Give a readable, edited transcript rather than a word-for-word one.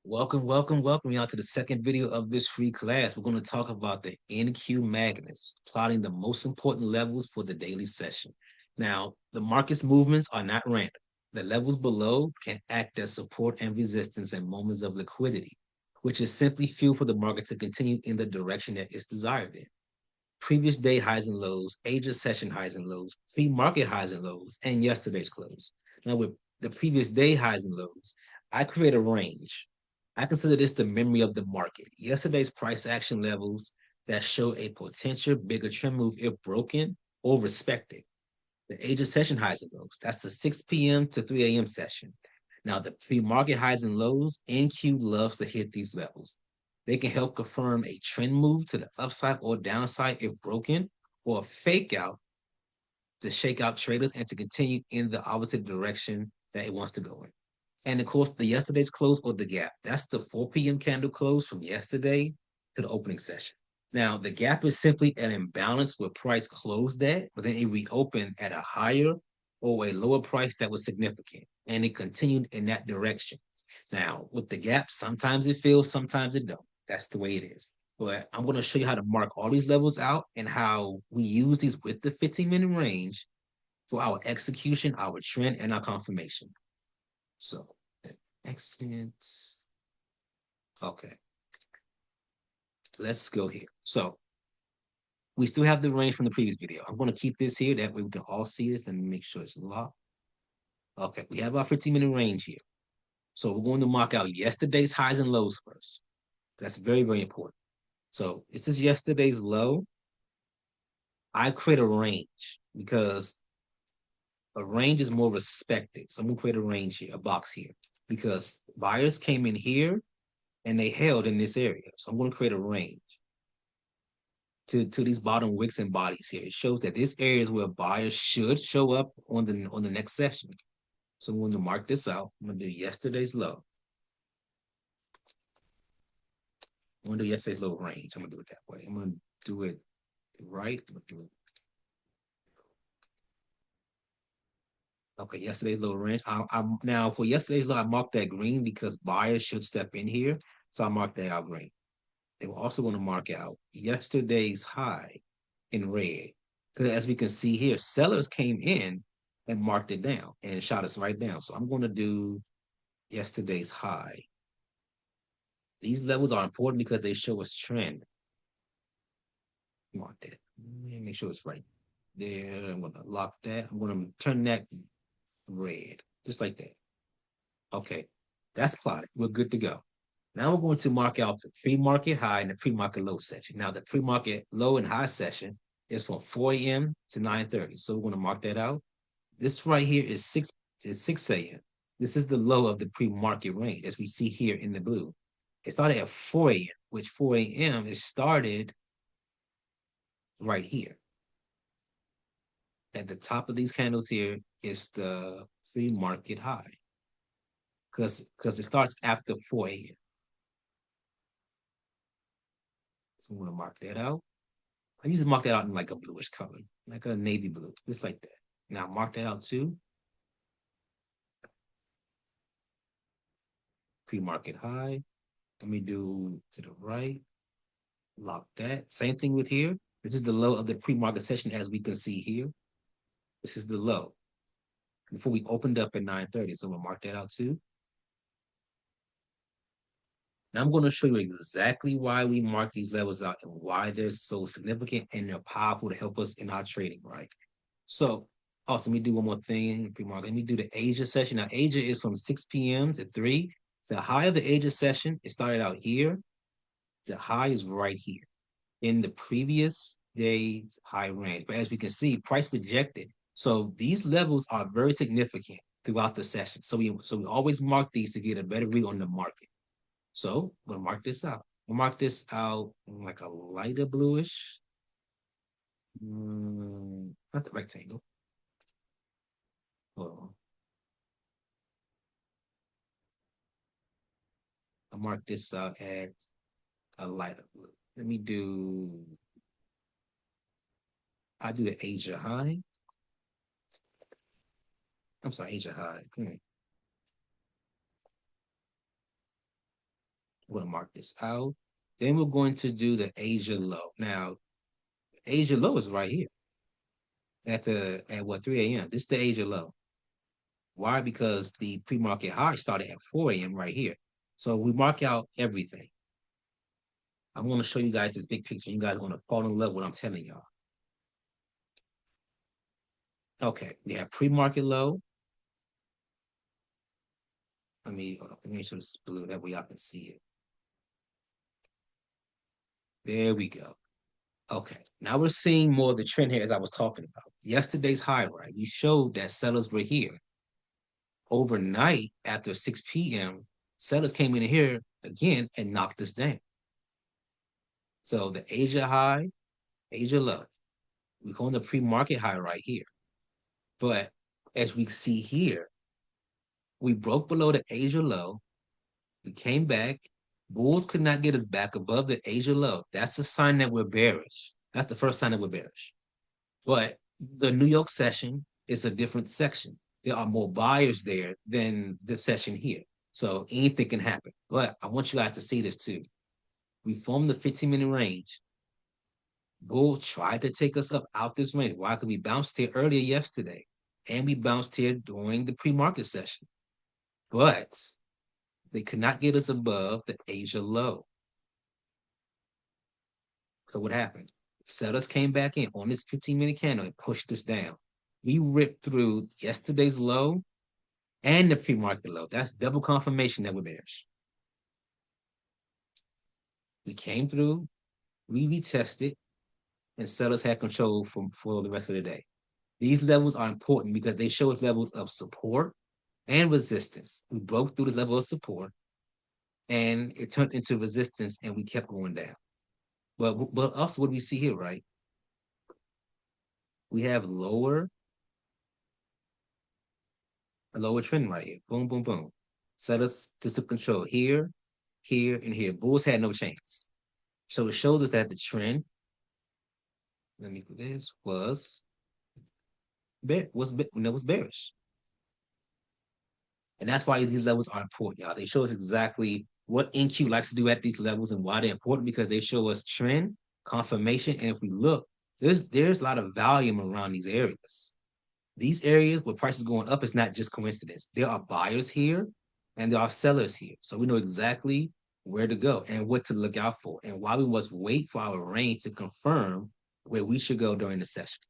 Welcome y'all to the second video of this free class. We're going to talk about the NQ magnets, plotting the most important levels for the daily session. Now, the market's movements are not random. The levels below can act as support and resistance in moments of liquidity, which is simply fuel for the market to continue in the direction that it's desired in. Previous day highs and lows, Asia session highs and lows, pre-market highs and lows, and yesterday's close. Now, with the previous day highs and lows, I create a range. I consider this the memory of the market. Yesterday's price action levels that show a potential bigger trend move if broken or respected. The Asia session highs and lows, that's the 6 p.m. to 3 a.m. session. Now, the pre-market highs and lows, NQ loves to hit these levels. They can help confirm a trend move to the upside or downside if broken, or a fake out to shake out traders and to continue in the opposite direction that it wants to go in. And of course, the yesterday's close or the gap. That's the 4 p.m. candle close from yesterday to the opening session. Now, the gap is simply an imbalance where price closed at, but then it reopened at a higher or a lower price that was significant, and it continued in that direction. Now, with the gap, sometimes it fills, sometimes it don't. That's the way it is. But I'm going to show you how to mark all these levels out and how we use these with the 15-minute range for our execution, our trend, and our confirmation. So, excellent. Okay, let's go here. So, we still have the range from the previous video. I'm going to keep this here. That way we can all see this. Let me make sure it's locked. Okay, we have our 15-minute range here. So we're going to mark out yesterday's highs and lows first. That's very, very important. So this is yesterday's low. I create a range because a range is more respected. So I'm going to create a range here, a box here, because buyers came in here and they held in this area. So I'm going to create a range to these bottom wicks and bodies here. It shows that this area is where buyers should show up on the next session. So I'm going to mark this out. I'm going to do yesterday's low. I'm going to do yesterday's low range. I'm going to do it that way. I'm going to do it right. I'm going to do it. Okay, yesterday's low range. I'm now for yesterday's low, I marked that green because buyers should step in here. So I marked that out green. They were also going to mark out yesterday's high in red. Because as we can see here, sellers came in and marked it down and shot us right down. So I'm going to do yesterday's high. These levels are important because they show us trend. Mark that. Make sure it's right there. I'm going to lock that. I'm going to turn that red, just like that. Okay, that's plotted. We're good to go. Now we're going to mark out the pre-market high and the pre-market low session. Now the pre-market low and high session is from 4 a.m. to 9:30. So we're going to mark that out. This right here is 6 a.m. This is the low of the pre-market range, as we see here in the blue. It started at 4 a.m., which 4 a.m. it started right here. At the top of these candles here is the pre-market high because it starts after 4 a.m. So I'm going to mark that out. I usually mark that out in like a bluish color, like a navy blue, just like that. Now mark that out too. Pre-market high. Let me do to the right. Lock that. Same thing with here. This is the low of the pre-market session as we can see here. This is the low before we opened up at 9:30. So we'll mark that out too. Now I'm going to show you exactly why we mark these levels out and why they're so significant and they're powerful to help us in our trading, right? So also, let me do one more thing. Let me do the Asia session. Now, Asia is from 6 p.m. to 3. The high of the Asia session, it started out here. The high is right here in the previous day's high range. But as we can see, price rejected. So these levels are very significant throughout the session. So we always mark these to get a better read on the market. So I'm going to mark this out. I'll mark this out in like a lighter bluish. Not the rectangle. Hold on. I'll mark this out at a lighter blue. Let me do, I do the Asia high. I'm sorry, Asia high. We're going to mark this out. Then we're going to do the Asia low. Now, Asia low is right here at what 3 a.m. This is the Asia low. Why? Because the pre-market high started at 4 a.m. right here. So we mark out everything. I'm going to show you guys this big picture. You guys are going to fall in love with what I'm telling y'all. Okay, we have pre-market low. Let me make sure it's blue. That way y'all can see it. There we go. Okay, now we're seeing more of the trend here as I was talking about. Yesterday's high, right? We showed that sellers were here. Overnight, after 6 p.m., sellers came in here again and knocked us down. So the Asia high, Asia low. We're going to pre-market high right here. But as we see here, we broke below the Asia low. We came back. Bulls could not get us back above the Asia low. That's a sign that we're bearish. That's the first sign that we're bearish. But the New York session is a different section. There are more buyers there than the session here. So anything can happen. But I want you guys to see this too. We formed the 15-minute range. Bull tried to take us up out this range. Why? Because we bounced here earlier yesterday. And we bounced here during the pre-market session. But they could not get us above the Asia low. So what happened? Sellers came back in on this 15-minute candle and pushed us down. We ripped through yesterday's low and the pre-market low. That's double confirmation that we're bearish. We came through, we retested, and sellers had control for the rest of the day. These levels are important because they show us levels of support and resistance. We broke through this level of support, and it turned into resistance, and we kept going down. But also what we see here, right? We have a lower trend right here. Boom, boom, boom. Set us to some control here, here, and here. Bulls had no chance. So it shows us that the trend, let me put this, was bearish. And that's why these levels are important, y'all. They show us exactly what NQ likes to do at these levels and why they're important, because they show us trend, confirmation, and if we look, there's a lot of volume around these areas. These areas where prices going up is not just coincidence. There are buyers here and there are sellers here. So we know exactly where to go and what to look out for and why we must wait for our range to confirm where we should go during the session.